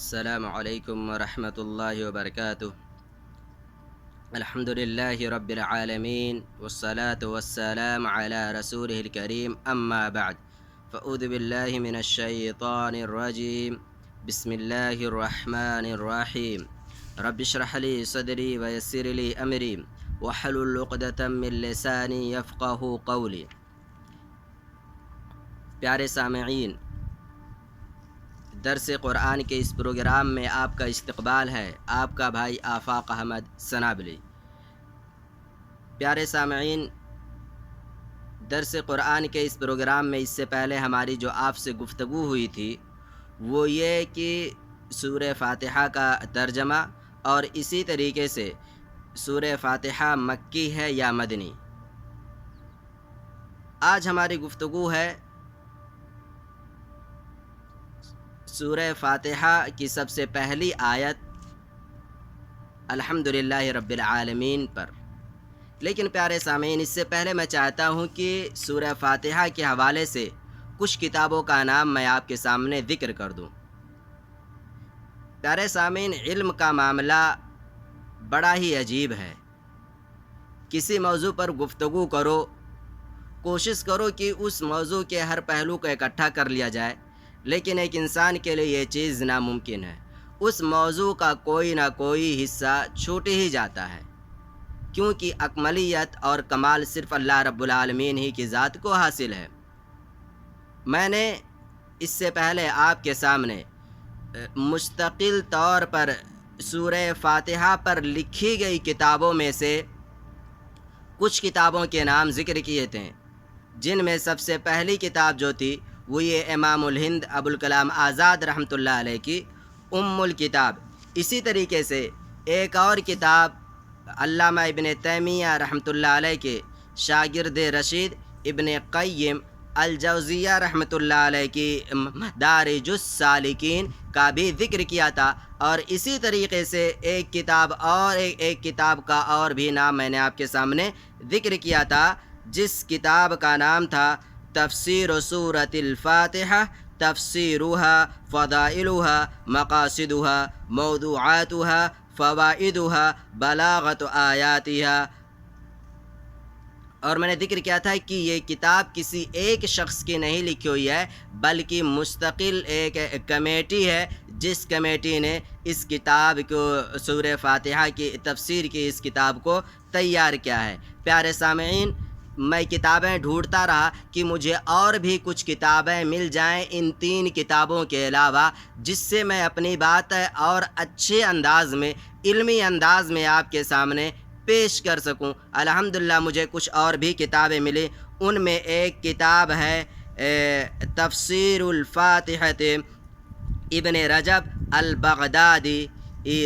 السلام علیکم ورحمۃ اللہ وبرکاتہ۔ الحمد للہ رب العالمین والصلاة والسلام علی رسولہ الکریم، اما بعد فاعوذ باللہ من الشیطان الرجیم، بسم اللہ الرحمن الرحیم۔ رب اشرح لی صدری ویسر لی امری واحلل عقدۃ من لسانی یفقہوا قولی۔ پیارے سامعین، درس قرآن کے اس پروگرام میں آپ کا استقبال ہے، آپ کا بھائی آفاق احمد سنابلی۔ پیارے سامعین، درس قرآن کے اس پروگرام میں اس سے پہلے ہماری جو آپ سے گفتگو ہوئی تھی وہ یہ کہ سورہ فاتحہ کا ترجمہ اور اسی طریقے سے سورہ فاتحہ مکی ہے یا مدنی۔ آج ہماری گفتگو ہے سورہ فاتحہ کی سب سے پہلی آیت الحمدللہ رب العالمین پر۔ لیکن پیارے سامعین، اس سے پہلے میں چاہتا ہوں کہ سورہ فاتحہ کے حوالے سے کچھ کتابوں کا نام میں آپ کے سامنے ذکر کر دوں۔ پیارے سامعین، علم کا معاملہ بڑا ہی عجیب ہے۔ کسی موضوع پر گفتگو کرو، کوشش کرو کہ اس موضوع کے ہر پہلو کو اکٹھا کر لیا جائے، لیکن ایک انسان کے لیے یہ چیز ناممکن ہے۔ اس موضوع کا کوئی نہ کوئی حصہ چھوٹ ہی جاتا ہے، کیونکہ اکملیت اور کمال صرف اللہ رب العالمین ہی کی ذات کو حاصل ہے۔ میں نے اس سے پہلے آپ کے سامنے مستقل طور پر سورہ فاتحہ پر لکھی گئی کتابوں میں سے کچھ کتابوں کے نام ذکر کیے تھے، جن میں سب سے پہلی کتاب جو تھی وہ یہ امام الہند ابوالکلام آزاد رحمۃ اللہ علیہ کی ام الکتاب۔ اسی طریقے سے ایک اور کتاب علامہ ابن تیمیہ رحمۃ اللہ علیہ کے شاگرد رشید ابن قیم الجوزیہ رحمۃ اللہ علیہ کی مدارج السالکین کا بھی ذکر کیا تھا، اور اسی طریقے سے ایک کتاب کا اور بھی نام میں نے آپ کے سامنے ذکر کیا تھا، جس کتاب کا نام تھا تفسیر سورۃ الفاتحہ، تفسیرها فضائلها مقاصدها موضوعاتها فوائدها بلاغت آیاتها۔ اور میں نے ذکر کیا تھا کہ یہ کتاب کسی ایک شخص کی نہیں لکھی ہوئی ہے، بلکہ مستقل ایک کمیٹی ہے، جس کمیٹی نے اس کتاب کو سورہ فاتحہ کی تفسیر کی اس کتاب کو تیار کیا ہے۔ پیارے سامعین، میں کتابیں ڈھونڈتا رہا کہ مجھے اور بھی کچھ کتابیں مل جائیں ان تین کتابوں کے علاوہ، جس سے میں اپنی بات اور اچھے انداز میں، علمی انداز میں آپ کے سامنے پیش کر سکوں۔ الحمدللہ مجھے کچھ اور بھی کتابیں ملی۔ ان میں ایک کتاب ہے تفسیر الفاتحہ ابن رجب البغدادی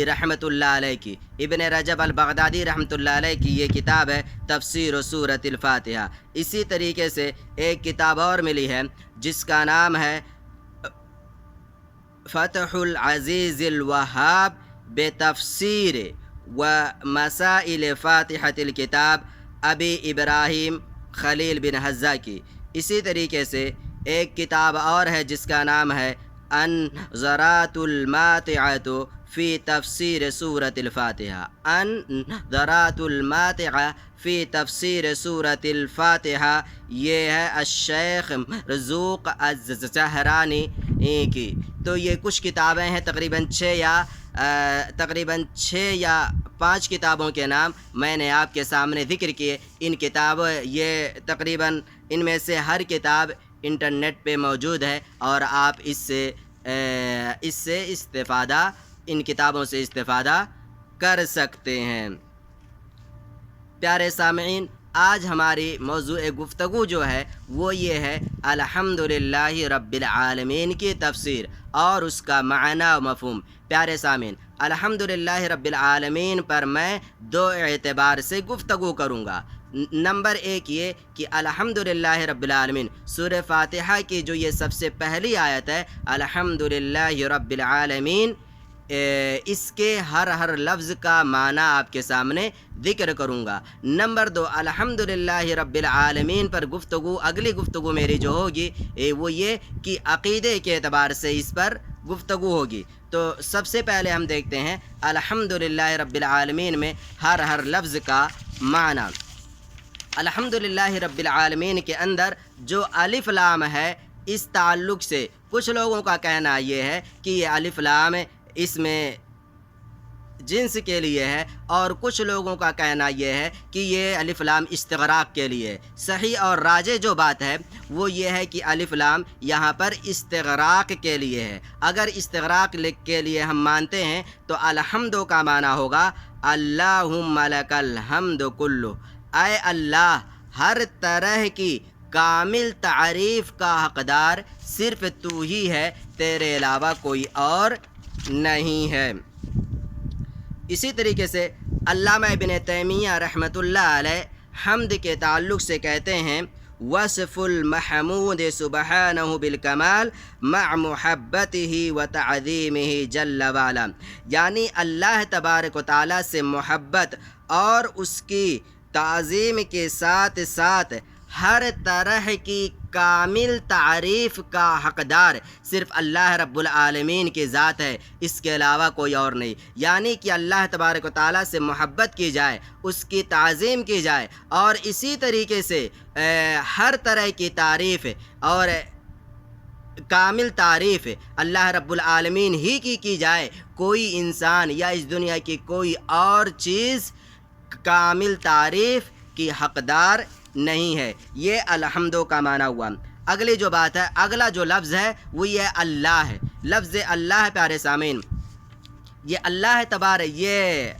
رحمۃ اللہ علیہ کی۔ ابن رجب البغدادی رحمۃ اللہ علیہ کی یہ کتاب ہے تفسیر سورۃ الفاتحہ۔ اسی طریقے سے ایک کتاب اور ملی ہے جس کا نام ہے فتح العزیز الوہاب بتفسیر و مسائل فاتحۃ الکتاب ابی ابراہیم خلیل بن حزہ کی۔ اسی طریقے سے ایک کتاب اور ہے جس کا نام ہے انظرات الماتعۃ فی تفسیر سورۃ الفاتحہ۔ انظرات الماتعہ فی تفسیر سورۃ الفاتحہ، یہ ہے الشیخ مرزوق الزہرانی کی۔ تو یہ کچھ کتابیں ہیں، تقریباً 6 یا 5 کتابوں کے نام میں نے آپ کے سامنے ذکر کیے۔ ان کتابوں تقریباً ان میں سے ہر کتاب انٹرنیٹ پہ موجود ہے، اور آپ اس سے استفادہ، ان کتابوں سے استفادہ کر سکتے ہیں۔ پیارے سامعین، آج ہماری موضوع گفتگو جو ہے وہ یہ ہے الحمدللہ رب العالمین کی تفسیر اور اس کا معنی و مفہوم۔ پیارے سامعین، الحمدللہ رب العالمین پر میں 2 اعتبار سے گفتگو کروں گا۔ نمبر 1 یہ کہ الحمدللہ رب العالمین، سورہ فاتحہ کی جو یہ سب سے پہلی آیت ہے الحمدللہ رب العالمین، اس کے ہر لفظ کا معنی آپ کے سامنے ذکر کروں گا۔ نمبر 2، الحمدللہ رب العالمین پر گفتگو، اگلی گفتگو میری جو ہوگی وہ یہ کہ عقیدے کے اعتبار سے اس پر گفتگو ہوگی۔ تو سب سے پہلے ہم دیکھتے ہیں الحمدللہ رب العالمین میں ہر لفظ کا معنی۔ الحمدللہ رب العالمین کے اندر جو الف لام ہے، اس تعلق سے کچھ لوگوں کا کہنا یہ ہے کہ یہ الف لام اس میں جنس کے لیے ہے، اور کچھ لوگوں کا کہنا یہ ہے کہ یہ الف لام استغراق کے لیے ہے۔ صحیح اور راجح جو بات ہے وہ یہ ہے کہ الف لام یہاں پر استغراق کے لیے ہے۔ اگر استغراق کے لیے ہم مانتے ہیں تو الحمد کا معنی ہوگا اللہم لک الحمد کلہ، اے اللہ ہر طرح کی کامل تعریف کا حقدار صرف تو ہی ہے، تیرے علاوہ کوئی اور نہیں ہے۔ اسی طریقے سے علامہ ابن تیمیہ رحمۃ اللہ علیہ حمد کے تعلق سے کہتے ہیں وصف المحمود سبحانہ بالکمال مع محبتہ و تعظیمہ جل وعلا، یعنی اللہ تبارک و تعالیٰ سے محبت اور اس کی تعظیم کے ساتھ ساتھ ہر طرح کی کامل تعریف کا حقدار صرف اللہ رب العالمین کی ذات ہے، اس کے علاوہ کوئی اور نہیں۔ یعنی کہ اللہ تبارک و تعالیٰ سے محبت کی جائے، اس کی تعظیم کی جائے، اور اسی طریقے سے ہر طرح کی تعریف اور کامل تعریف اللہ رب العالمین ہی کی جائے، کوئی انسان یا اس دنیا کی کوئی اور چیز کامل تعریف کی حقدار نہیں ہے۔ یہ الحمدو کا معنی ہوا۔ اگلی جو بات ہے، اگلا جو لفظ ہے وہ یہ اللہ ہے۔ لفظ اللہ پیارے سامعین، یہ اللہ تبارک، یہ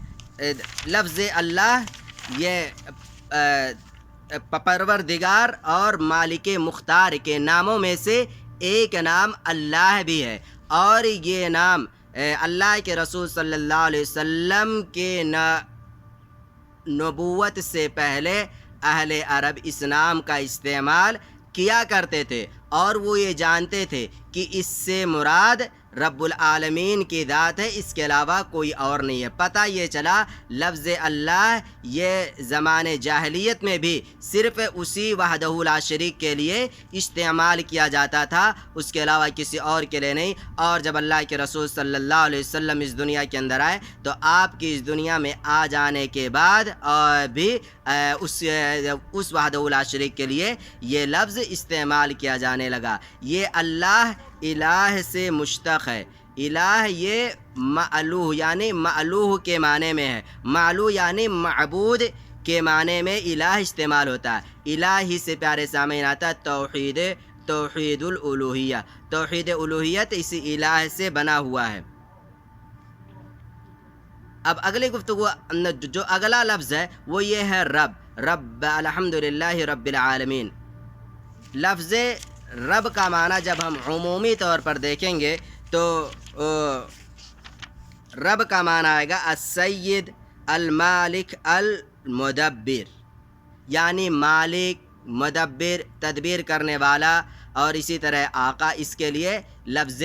لفظ اللہ یہ پروردگار اور مالک مختار کے ناموں میں سے ایک نام اللہ بھی ہے، اور یہ نام اللہ کے رسول صلی اللہ علیہ وسلم کے نبوت سے پہلے اہل عرب اس نام کا استعمال کیا کرتے تھے، اور وہ یہ جانتے تھے کہ اس سے مراد رب العالمین کی ذات ہے، اس کے علاوہ کوئی اور نہیں ہے۔ پتہ یہ چلا لفظ اللہ یہ زمان جاہلیت میں بھی صرف اسی وحدہ لا شریک کے لیے استعمال کیا جاتا تھا، اس کے علاوہ کسی اور کے لیے نہیں۔ اور جب اللہ کے رسول صلی اللہ علیہ وسلم اس دنیا کے اندر آئے تو آپ کی اس دنیا میں آ جانے کے بعد بھی اس وحدہ لا شریک کے لیے یہ لفظ استعمال کیا جانے لگا۔ یہ اللہ الہ سے مشتق ہے۔ الہ یہ معلوہ یعنی معلوہ کے معنی میں ہے، معلوہ یعنی معبود کے معنی میں الہ استعمال ہوتا ہے۔ الہ ہی سے پیارے سامعین آتا ہے توحید الالوہیہ، توحید الوہیت اسی الہ سے بنا ہوا ہے۔ اب اگلی گفتگو جو اگلا لفظ ہے وہ یہ ہے رب الحمدللہ رب العالمین۔ لفظ رب کا معنی جب ہم عمومی طور پر دیکھیں گے تو رب کا معنی آئے گا السید المالک المدبر، یعنی مالک، مدبر، تدبیر کرنے والا، اور اسی طرح آقا، اس کے لیے لفظ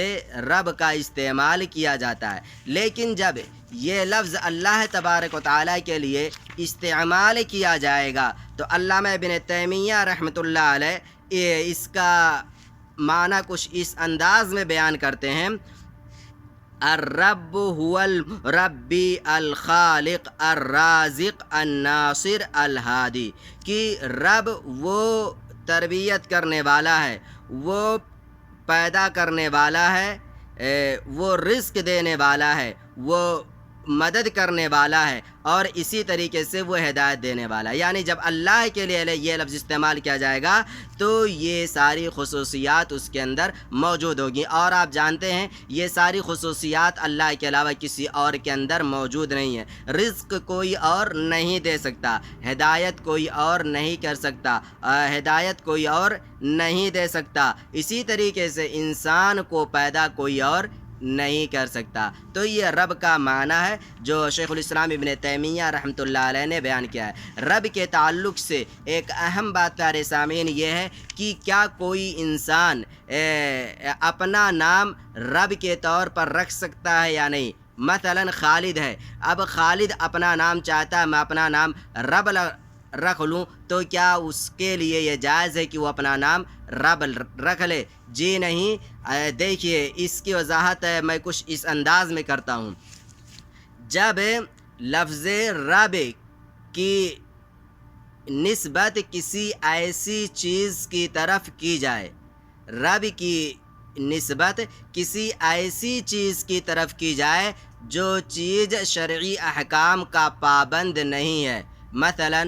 رب کا استعمال کیا جاتا ہے۔ لیکن جب یہ لفظ اللہ تبارک و تعالیٰ کے لیے استعمال کیا جائے گا تو علامہ ابن تیمیہ رحمۃ اللہ علیہ اس کا معنی کچھ اس انداز میں بیان کرتے ہیں الرب هو الربی الخالق الرازق الناصر الہادی، کہ رب وہ تربیت کرنے والا ہے، وہ پیدا کرنے والا ہے، وہ رزق دینے والا ہے، وہ مدد کرنے والا ہے، اور اسی طریقے سے وہ ہدایت دینے والا ہے۔ یعنی جب اللہ کے لیے یہ لفظ استعمال کیا جائے گا تو یہ ساری خصوصیات اس کے اندر موجود ہوگی، اور آپ جانتے ہیں یہ ساری خصوصیات اللہ کے علاوہ کسی اور کے اندر موجود نہیں ہے۔ رزق کوئی اور نہیں دے سکتا، ہدایت کوئی اور نہیں کر سکتا، ہدایت کوئی اور نہیں دے سکتا، اسی طریقے سے انسان کو پیدا کوئی اور نہیں کر سکتا۔ تو یہ رب کا معنی ہے جو شیخ الاسلام ابن تیمیہ رحمۃ اللہ علیہ نے بیان کیا ہے۔ رب کے تعلق سے ایک اہم بات پیارے سامعین یہ ہے کہ کیا کوئی انسان اپنا نام رب کے طور پر رکھ سکتا ہے یا نہیں؟ مثلا خالد ہے، اب خالد اپنا نام چاہتا ہے میں اپنا نام رب رکھ لوں، تو کیا اس کے لیے یہ جائز ہے کہ وہ اپنا نام رب رکھ لے؟ جی نہیں، دیکھیے اس کی وضاحت میں کچھ اس انداز میں کرتا ہوں. جب لفظ رب کی نسبت کسی ایسی چیز کی طرف کی جائے، رب کی نسبت کسی ایسی چیز کی طرف کی جائے جو چیز شرعی احکام کا پابند نہیں ہے، مثلا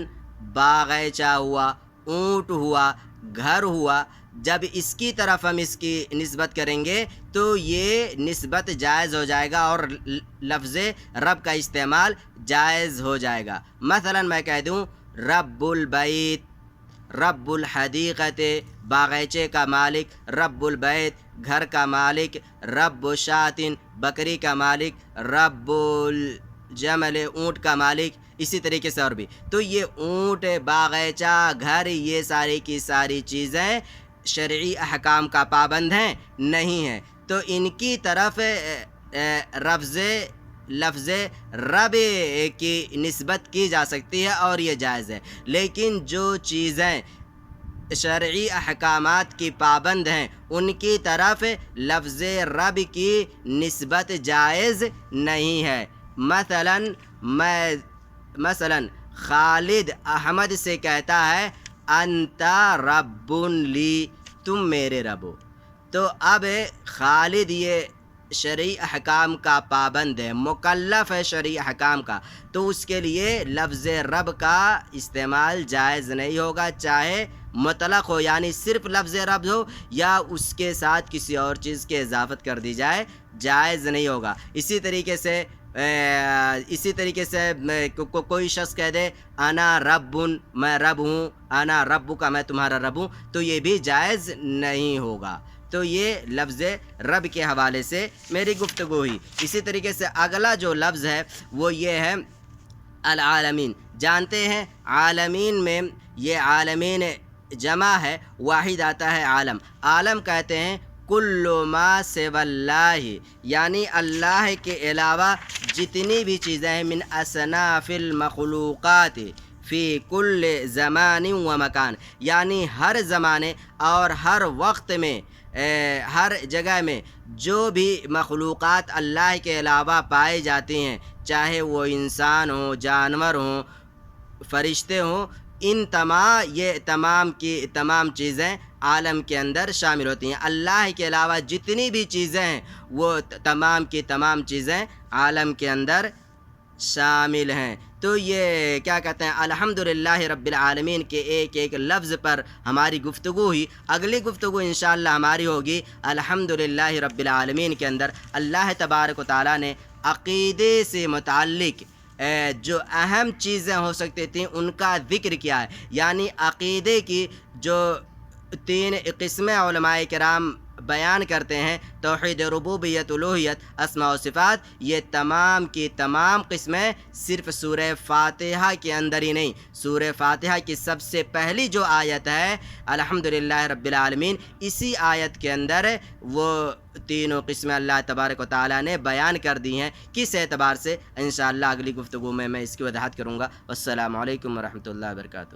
باغیچہ ہوا، اونٹ ہوا، گھر ہوا، جب اس کی طرف ہم اس کی نسبت کریں گے تو یہ نسبت جائز ہو جائے گا اور لفظ رب کا استعمال جائز ہو جائے گا. مثلا میں کہہ دوں رب البیت، رب الحدیقت باغیچے کا مالک، رب البیت گھر کا مالک، رب شاتن بکری کا مالک، رب الجمل اونٹ کا مالک، اسی طریقے سے اور بھی. تو یہ اونٹ، باغیچہ، گھر، یہ ساری کی ساری چیزیں شرعی احکام کا پابند ہیں نہیں ہیں، تو ان کی طرف لفظ رب کی نسبت کی جا سکتی ہے اور یہ جائز ہے. لیکن جو چیزیں شرعی احکامات کی پابند ہیں ان کی طرف لفظ رب کی نسبت جائز نہیں ہے. مثلا خالد احمد سے کہتا ہے انت رب لی، تم میرے رب ہو. تو اب خالد یہ شرعی احکام کا پابند ہے، مکلف ہے شرعی احکام کا، تو اس کے لیے لفظ رب کا استعمال جائز نہیں ہوگا، چاہے مطلق ہو یعنی صرف لفظ رب ہو یا اس کے ساتھ کسی اور چیز کے اضافت کر دی جائے، جائز نہیں ہوگا. اسی طریقے سے کوئی شخص کہہ دے انا رب، میں رب ہوں، انا رب کا، میں تمہارا رب ہوں، تو یہ بھی جائز نہیں ہوگا. تو یہ لفظ رب کے حوالے سے میری گفتگو ہوئی. اسی طریقے سے اگلا جو لفظ ہے وہ یہ ہے العالمین. جانتے ہیں عالمین میں یہ عالمین جمع ہے، واحد آتا ہے عالم. عالم کہتے ہیں کل ما سوی اللہ، یعنی اللہ کے علاوہ جتنی بھی چیزیں ہیں، من اصناف المخلوقات فی کل زمان و مکان، یعنی ہر زمانے اور ہر وقت میں، ہر جگہ میں جو بھی مخلوقات اللہ کے علاوہ پائی جاتی ہیں، چاہے وہ انسان ہوں، جانور ہوں، فرشتے ہوں، یہ تمام کی تمام چیزیں عالم کے اندر شامل ہوتی ہیں. اللہ کے علاوہ جتنی بھی چیزیں ہیں وہ تمام کی تمام چیزیں عالم کے اندر شامل ہیں. تو یہ کیا کہتے ہیں، الحمدللہ رب العالمین کے ایک ایک لفظ پر ہماری گفتگو ہوئی. اگلی گفتگو انشاءاللہ ہماری ہوگی الحمدللہ رب العالمین کے اندر اللہ تبارک و تعالیٰ نے عقیدے سے متعلق جو اہم چیزیں ہو سکتی تھیں ان کا ذکر کیا ہے. یعنی عقیدے کی جو 3 قسمیں علماء کرام بیان کرتے ہیں، توحید ربوبیت، الوہیت، اسماء و صفات، یہ تمام کی تمام قسمیں صرف سورہ فاتحہ کے اندر ہی نہیں، سورہ فاتحہ کی سب سے پہلی جو آیت ہے الحمدللہ رب العالمین، اسی آیت کے اندر وہ تینوں قسمیں اللہ تبارک و تعالیٰ نے بیان کر دی ہیں. کس اعتبار سے انشاءاللہ اگلی گفتگو میں اس کی وضاحت کروں گا. والسلام علیکم ورحمۃ اللہ وبرکاتہ.